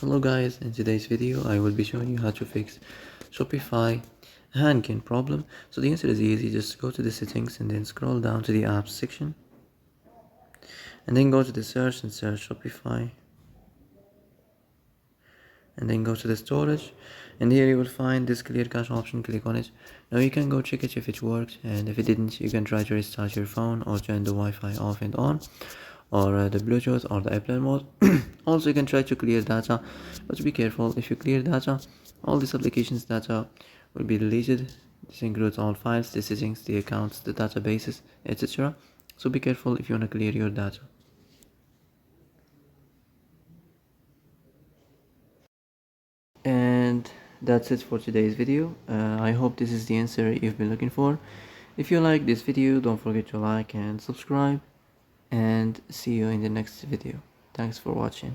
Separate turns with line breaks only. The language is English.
Hello guys, in today's video I will be showing you how to fix Shopify handgun problem. So the answer is easy, just go to the settings and then scroll down to the apps section and then go to the search and search Shopify and then go to the storage, and here you will find this clear cache option. Click on it. Now you can go check it if it worked, and if it didn't you can try to restart your phone or turn the Wi-Fi off and on, or the Bluetooth or the airplane mode. Also you can try to clear data, but be careful. If you clear data, all these applications data will be deleted. This includes all files, the settings, the accounts, the databases, etc. So be careful if you want to clear your data. And that's it for today's video. I hope this is the answer you've been looking for. If you like this video, don't forget to like and subscribe, and see you in the next video. Thanks for watching.